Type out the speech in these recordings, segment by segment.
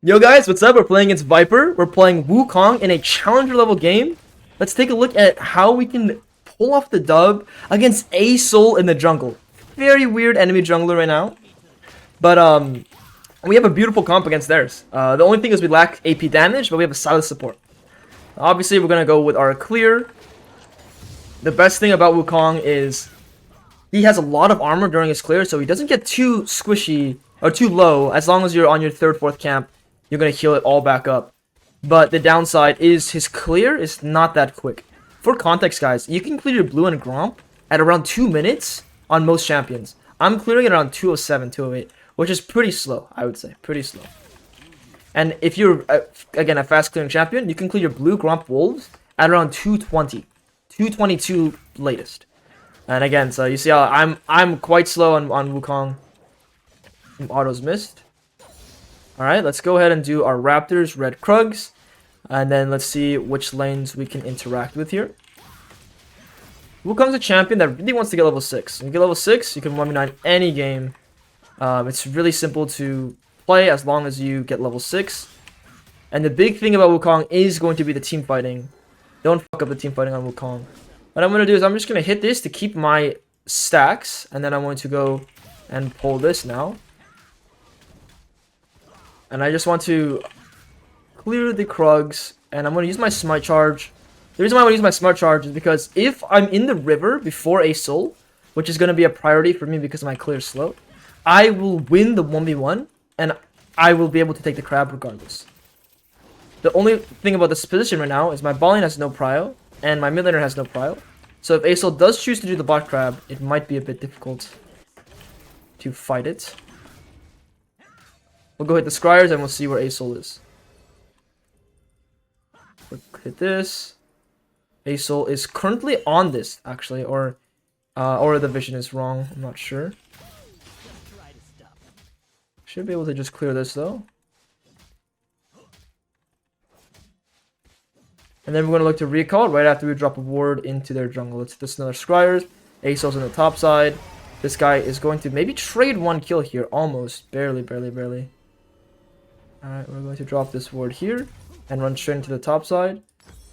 Yo guys, what's up? We're playing against Viper. We're playing Wukong in a challenger level game. Let's take a look at how we can pull off the dub against a Soul in the jungle. Very weird enemy jungler right now. But we have a beautiful comp against theirs. The only thing is we lack AP damage, but we have a solid support. Obviously, we're gonna go with our clear. The best thing about Wukong is he has a lot of armor during his clear, so he doesn't get too squishy or too low. As long as you're on your third, fourth camp, you're going to heal it all back up. But the downside is his clear is not that quick. For context, guys, you can clear your blue and Gromp at around 2 minutes on most champions. I'm clearing it around 207, 208, which is pretty slow, I would say. Pretty slow. And if you're, again, a fast clearing champion, you can clear your blue Gromp Wolves at around 220. 222 latest. And again, so you see how I'm quite slow on Wukong. Autos missed. Alright, let's go ahead and do our Raptors, Red Krugs. And then let's see which lanes we can interact with here. Wukong's a champion that really wants to get level 6. When you get level 6, you can 1v9 any game. It's really simple to play as long as you get level 6. And the big thing about Wukong is going to be the team fighting. Don't fuck up the team fighting on Wukong. What I'm going to do is I'm just going to hit this to keep my stacks. And then I'm going to go and pull this now. And I just want to clear the Krugs. And I'm going to use my Smite Charge. The reason why I want to use my Smite Charge is because if I'm in the river before a Soul, which is going to be a priority for me because my clear is slow, I will win the 1v1. And I will be able to take the crab regardless. The only thing about this position right now is my bot lane has no prio. And my mid laner has no prio. So if Asol does choose to do the bot crab, it might be a bit difficult to fight it. We'll go hit the Scryers and we'll see where Asol is. We'll hit this. Asol is currently on this, actually, or the vision is wrong. I'm not sure. Should be able to just clear this though. And then we're going to look to recall right after we drop a ward into their jungle. Let's hit this another Scryers. Asol's on the top side. This guy is going to maybe trade 1 kill here. Almost. Barely. Alright, we're going to drop this ward here. And run straight into the top side.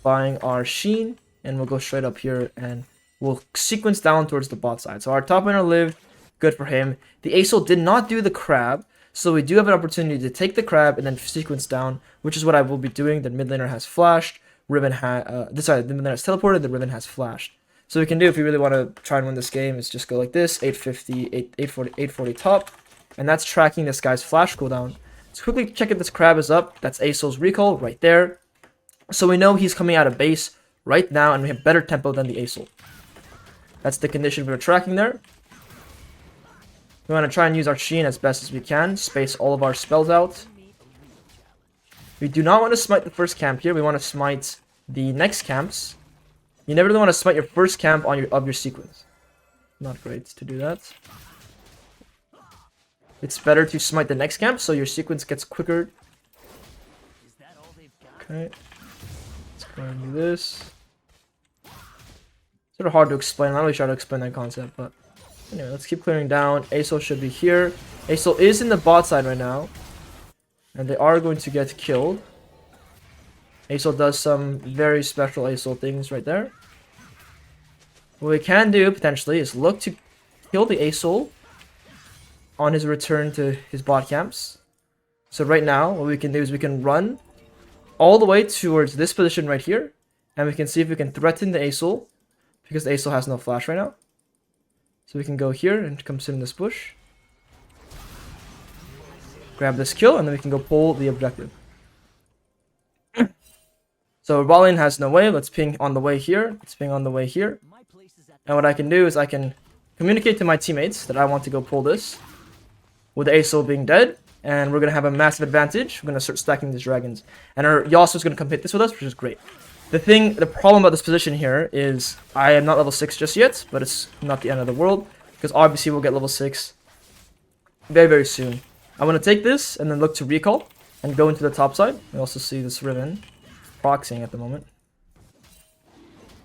Buying our Sheen. And we'll go straight up here. And we'll sequence down towards the bot side. So our top laner lived. Good for him. The Asol did not do the crab. So we do have an opportunity to take the crab and then sequence down. Which is what I will be doing. The mid laner has flashed. Riven the mid laner has teleported, the Riven has flashed. So we can do, if we really want to try and win this game, is just go like this, 850, 840 top. And that's tracking this guy's flash cooldown. Let's quickly check if this crab is up. That's Asol's recall right there. So we know he's coming out of base right now, and we have better tempo than the Asol. That's the condition we're tracking there. We want to try and use our Sheen as best as we can, space all of our spells out. We do not want to smite the first camp here. We want to smite the next camps. You never really want to smite your first camp on your sequence. Not great to do that. It's better to smite the next camp so your sequence gets quicker. Okay. Let's go and do this. Sort of hard to explain. I'm not really trying to explain that concept, but anyway, let's keep clearing down. Asol should be here. Asol is in the bot side right now. And they are going to get killed. Asol does some very special Asol things right there. What we can do, potentially, is look to kill the Asol on his return to his bot camps. So right now, what we can do is we can run all the way towards this position right here. And we can see if we can threaten the Asol, because the Asol has no flash right now. So we can go here and come sit in this bush. Grab this kill, and then we can go pull the objective. So bot lane has no wave. Let's ping on the way here. Let's ping on the way here. And what I can do is I can communicate to my teammates that I want to go pull this. With the Asol being dead. And we're going to have a massive advantage. We're going to start stacking these dragons. And our Yasuo is going to come hit this with us, which is great. The problem about this position here is I am not level 6 just yet. But it's not the end of the world. Because obviously we'll get level 6 very, very soon. I want to take this and then look to recall and go into the top side. We also see this Riven proxying at the moment,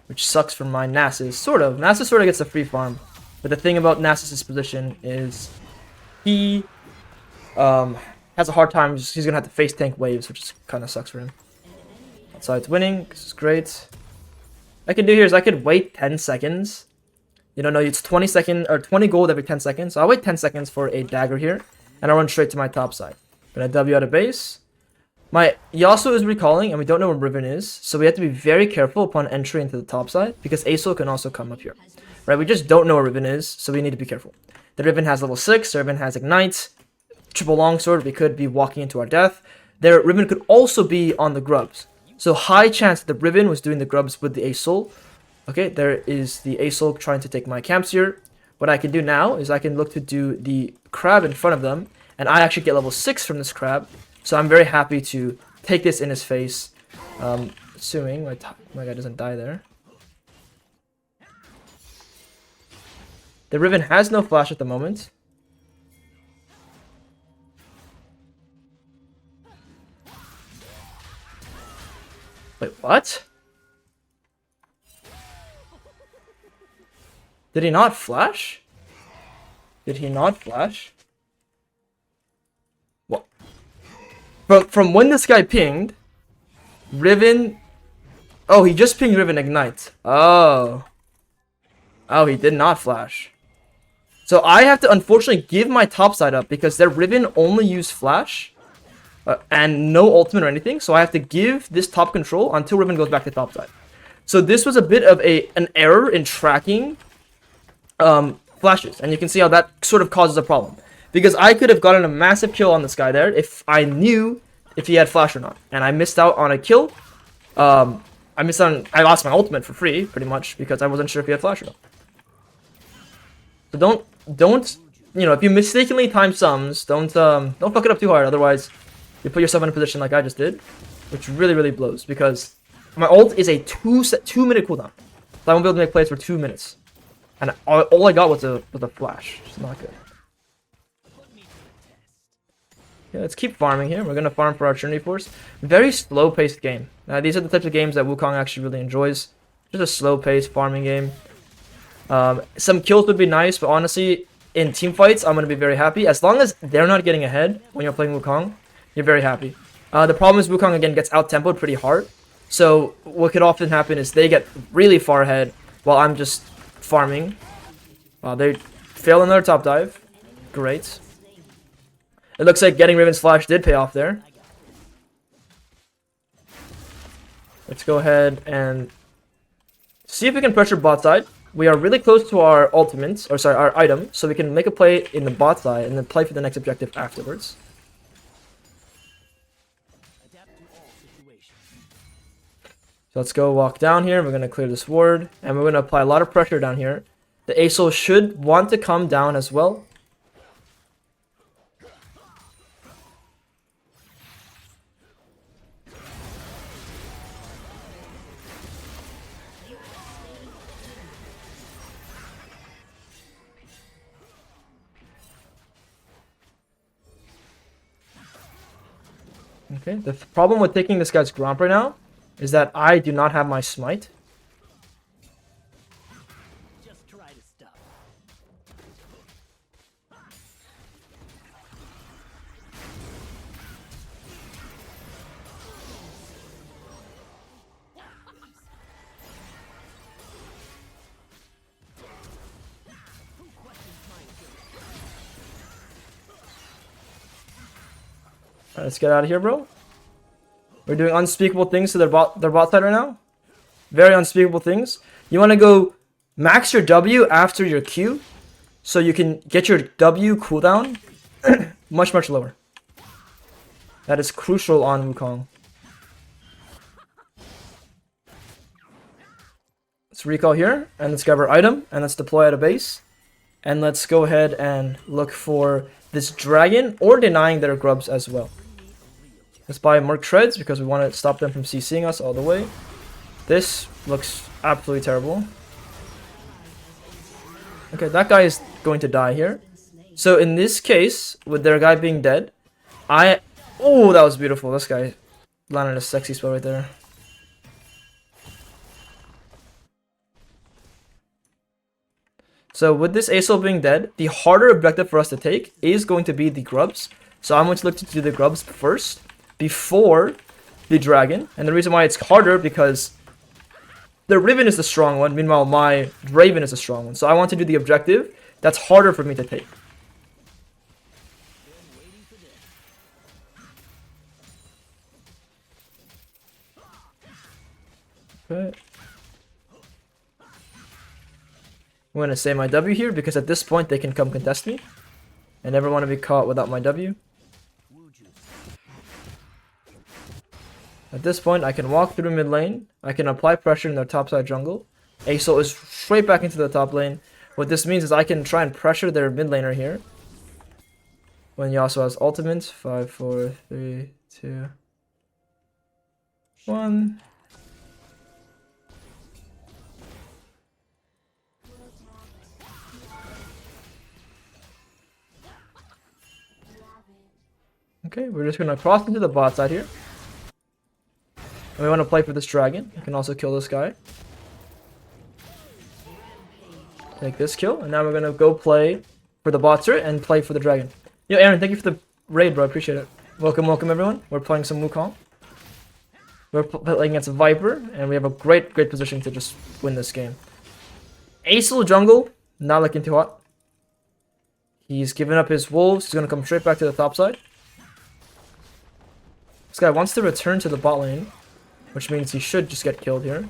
which sucks for my Nasus. Sort of. Nasus sort of gets a free farm, but the thing about Nasus' position is he has a hard time. He's gonna have to face tank waves, which kind of sucks for him. So it's winning. This is great. What I can do here is I could wait 10 seconds. You don't know, it's 20 second or 20 gold every 10 seconds. So I'll wait 10 seconds for a dagger here, and I'll run straight to my top side. Gonna W out of base. My Yasuo is recalling, and we don't know where Riven is, so we have to be very careful upon entry into the top side, because Aesol can also come up here. Right, we just don't know where Riven is, so we need to be careful. The Riven has level 6, the Riven has Ignite, triple longsword, we could be walking into our death. Their Riven could also be on the grubs. So high chance the Riven was doing the grubs with the Aesol. Okay, there is the Aesol trying to take my camps here. What I can do now is I can look to do the crab in front of them, and I actually get level 6 from this crab. So I'm very happy to take this in his face, assuming my guy doesn't die there. The Riven has no flash at the moment. Wait, what? Did he not flash? Did he not flash? What? From when this guy pinged, Riven... Oh, he just pinged Riven Ignite. Oh. Oh, he did not flash. So I have to unfortunately give my top side up because their Riven only used flash and no ultimate or anything. So I have to give this top control until Riven goes back to top side. So this was a bit of an error in tracking flashes, and you can see how that sort of causes a problem, because I could have gotten a massive kill on this guy there if I knew if he had flash or not, and I missed out on a kill. I lost my ultimate for free pretty much because I wasn't sure if he had flash or not. So don't you know, if you mistakenly time sums, don't fuck it up too hard, otherwise you put yourself in a position like I just did, which really blows, because my ult is a 2-minute cooldown, so I won't be able to make plays for 2 minutes. And all I got was a flash. It's not good. Yeah, let's keep farming here. We're going to farm for our Trinity Force. Very slow-paced game. These are the types of games that Wukong actually really enjoys. Just a slow-paced farming game. Some kills would be nice, but honestly, in team fights, I'm going to be very happy. As long as they're not getting ahead when you're playing Wukong, you're very happy. The problem is Wukong, again, gets out-tempoed pretty hard. So what could often happen is they get really far ahead while I'm just farming. They fail another top dive. Great. It looks like getting Riven's flash did pay off there. Let's go ahead and see if we can pressure bot side. We are really close to our ultimate, or sorry, our item, so we can make a play in the bot side and then play for the next objective afterwards. So let's go walk down here. We're going to clear this ward, and we're going to apply a lot of pressure down here. The Aesol should want to come down as well. Okay, the problem with taking this guy's Gromp right now is that I do not have my smite. Just try to stop. Alright, let's get out of here, bro. We're doing unspeakable things to their bot side right now. Very unspeakable things. You want to go max your W after your Q, so you can get your W cooldown much lower. That is crucial on Wukong. Let's recall here, and let's grab our item, and let's deploy at a base. And let's go ahead and look for this dragon, or denying their grubs as well. Let's buy Merc Treads, because we want to stop them from CCing us all the way. This looks absolutely terrible. Okay, that guy is going to die here. So in this case, with their guy being dead, oh, that was beautiful. This guy landed a sexy spell right there. So with this Aesol being dead, the harder objective for us to take is going to be the grubs. So I'm going to look to do the grubs first, before the dragon. And the reason why it's harder, because the Riven is the strong one, meanwhile my Draven is the strong one. So I want to do the objective that's harder for me to take. Okay. I'm going to say my W here, because at this point they can come contest me. I never want to be caught without my W. At this point, I can walk through mid lane. I can apply pressure in their topside jungle. Aesol is straight back into the top lane. What this means is I can try and pressure their mid laner here. When Yasuo has ultimate. 5, 4, 3, 2, 1. Okay, we're just gonna cross into the bot side here. And we want to play for this dragon. We can also kill this guy. Take this kill, and now we're gonna go play for the bot turret and play for the dragon. Yo, Aaron, thank you for the raid, bro. I appreciate it. Welcome, welcome, everyone. We're playing some Wukong. We're playing against a Viper, and we have a great position to just win this game. Aesol jungle, not looking too hot. He's given up his wolves. He's gonna come straight back to the top side. This guy wants to return to the bot lane, which means he should just get killed here.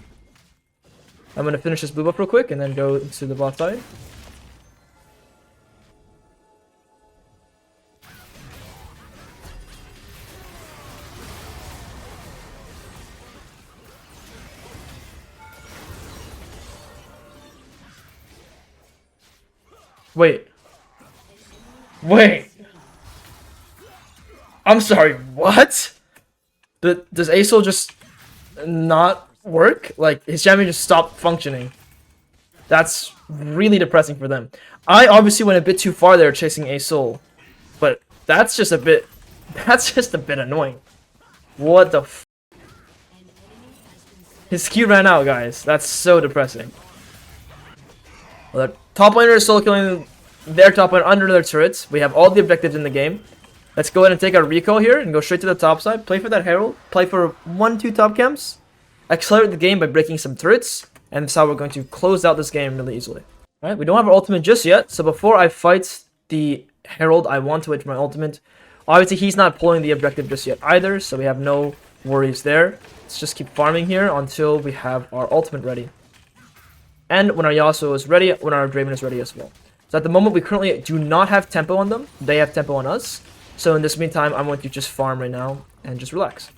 I'm going to finish this blue buff real quick and then go to the bot side. Wait. I'm sorry, what? Does Aesol just not work? Like, his champion just stopped functioning. That's really depressing for them. I obviously went a bit too far there chasing Aesol, but that's just a bit annoying. What the f? His Q ran out, guys. That's so depressing. Well, the top laner is still killing their top lane under their turrets. We have all the objectives in the game. Let's go ahead and take our recall here and go straight to the top side. Play for that Herald. Play for 1-2 top camps. Accelerate the game by breaking some turrets. And that's how we're going to close out this game really easily. Alright, we don't have our ultimate just yet. So before I fight the Herald, I want to wait for my ultimate. Obviously, he's not pulling the objective just yet either. So we have no worries there. Let's just keep farming here until we have our ultimate ready. And when our Yasuo is ready, when our Draven is ready as well. So at the moment, we currently do not have tempo on them. They have tempo on us. So in this meantime, I'm going to just farm right now and just relax.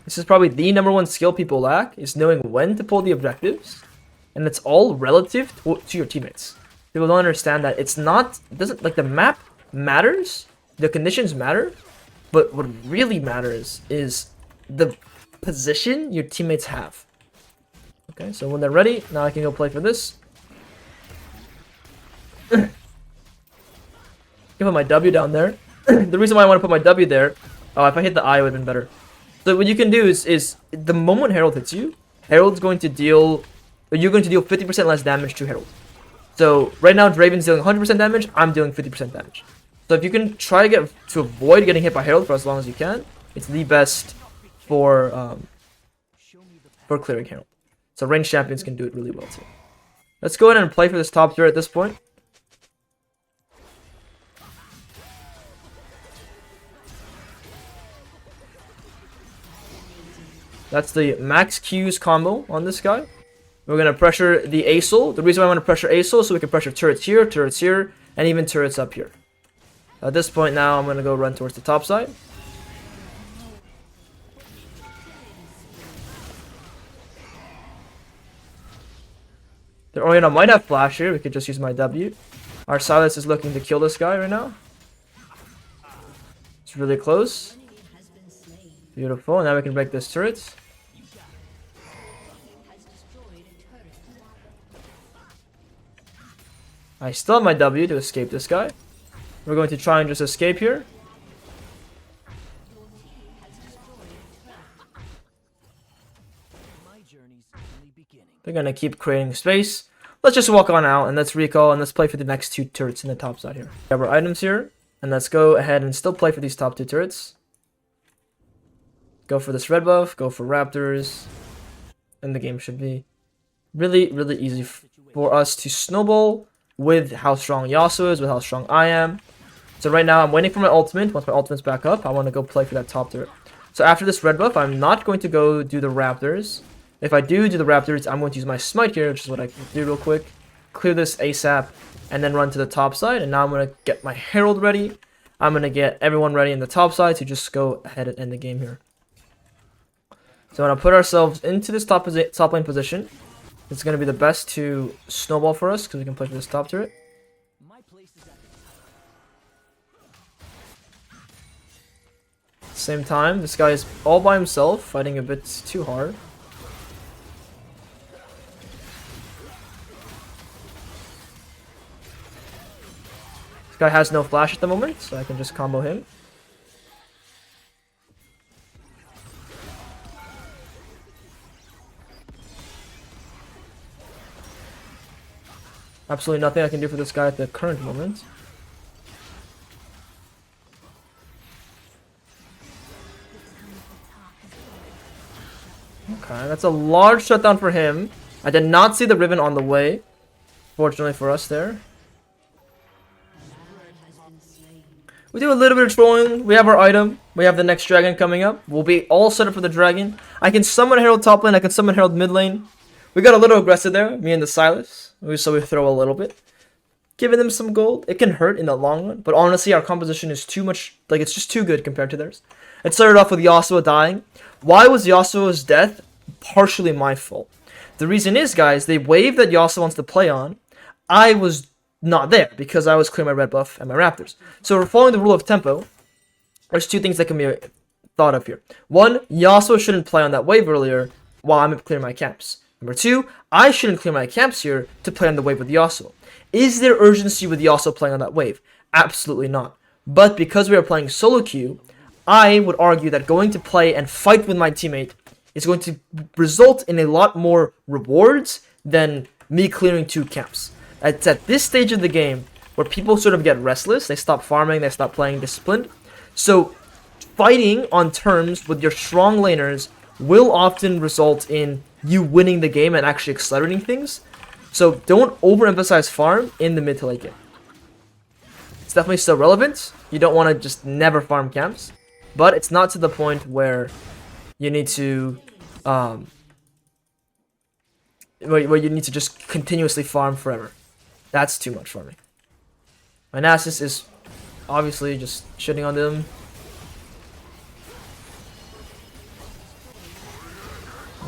This is probably the #1 skill people lack, is knowing when to pull the objectives. And it's all relative to your teammates. People don't understand that it's not, it doesn't, like, the map matters, the conditions matter, but what really matters is the position your teammates have. Okay, so when they're ready, now I can go play for this. Put my W down there. The reason why I want to put my W there, oh, if I hit the I, it would have been better. So what you can do is the moment Herald hits you, Herald's going to deal, or you're going to deal 50% less damage to Herald. So right now, Draven's dealing 100% damage, I'm dealing 50% damage. So if you can try to avoid getting hit by Herald for as long as you can, it's the best for clearing Herald. So ranged champions can do it really well too. Let's go ahead and play for this top tier at this point. That's the max Q's combo on this guy. We're going to pressure the Aesol. The reason why I want to pressure Aesol is so we can pressure turrets here, and even turrets up here. At this point now, I'm going to go run towards the top side. The Orianna might have flash here. We could just use my W. Our Silas is looking to kill this guy right now. It's really close. Beautiful. Now we can break this turret. I still have my W to escape this guy. We're going to try and just escape here. They're going to keep creating space. let's just walk on out and let's recall and let's play for the next 2 turrets in the top side here. We have our items here, and let's go ahead and still play for these top 2 turrets. Go for this red buff, go for raptors, and the game should be really, really easy for us to snowball with how strong Yasuo is, with how strong I am. So right now I'm waiting for my ultimate. Once my ultimate's back up, I want to go play for that top turret. So after this red buff, I'm not going to go do the raptors. If I do the raptors, I'm going to use my smite here, which is what I can do real quick. Clear this ASAP, and then run to the top side. And now I'm going to get my herald ready. I'm going to get everyone ready in the top side to just go ahead and end the game here. So I'm going to put ourselves into this top lane position. It's going to be the best to snowball for us, because we can play for this top turret. Same time, this guy is all by himself, fighting a bit too hard. This guy has no flash at the moment, so I can just combo him. Absolutely nothing I can do for this guy at the current moment. Okay, that's a large shutdown for him. I did not see the Riven on the way. Fortunately for us there. We do a little bit of trolling. We have our item. We have the next dragon coming up. We'll be all set up for the dragon. I can summon Herald top lane. I can summon Herald mid lane. We got a little aggressive there, me and the Silas. So we throw a little bit. Giving them some gold. It can hurt in the long run. But honestly, our composition is too much. Like, it's just too good compared to theirs. It started off with Yasuo dying. Why was Yasuo's death partially my fault? The reason is, guys, the wave that Yasuo wants to play on, I was not there because I was clearing my red buff and my raptors. So we're following the rule of tempo. There's 2 things that can be thought of here. 1, Yasuo shouldn't play on that wave earlier while I'm clearing my camps. Number 2, I shouldn't clear my camps here to play on the wave with Yasuo. Is there urgency with Yasuo playing on that wave? Absolutely not. But because we are playing solo queue, I would argue that going to play and fight with my teammate is going to result in a lot more rewards than me clearing 2 camps. It's at this stage of the game where people sort of get restless, they stop farming, they stop playing disciplined. So fighting on terms with your strong laners will often result in you winning the game and actually accelerating things. So don't overemphasize farm in the mid to late game. It's definitely still relevant. You don't want to just never farm camps, but it's not to the point where you need to where you need to just continuously farm forever. That's too much for me. My Nasus is obviously just shitting on them.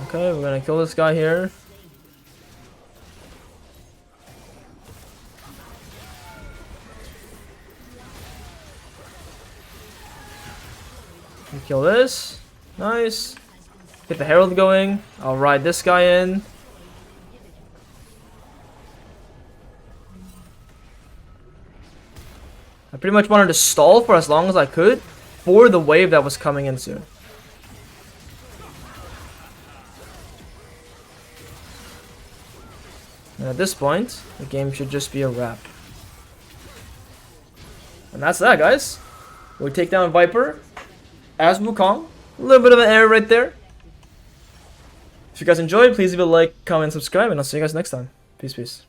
Okay, we're gonna kill this guy here. We kill this. Nice. Get the Herald going. I'll ride this guy in. I pretty much wanted to stall for as long as I could for the wave that was coming in soon. And at this point, the game should just be a wrap. And that's that, guys. We take down Viper as Wukong. A little bit of an error right there. If you guys enjoyed, please leave a like, comment, subscribe, and I'll see you guys next time. Peace, peace.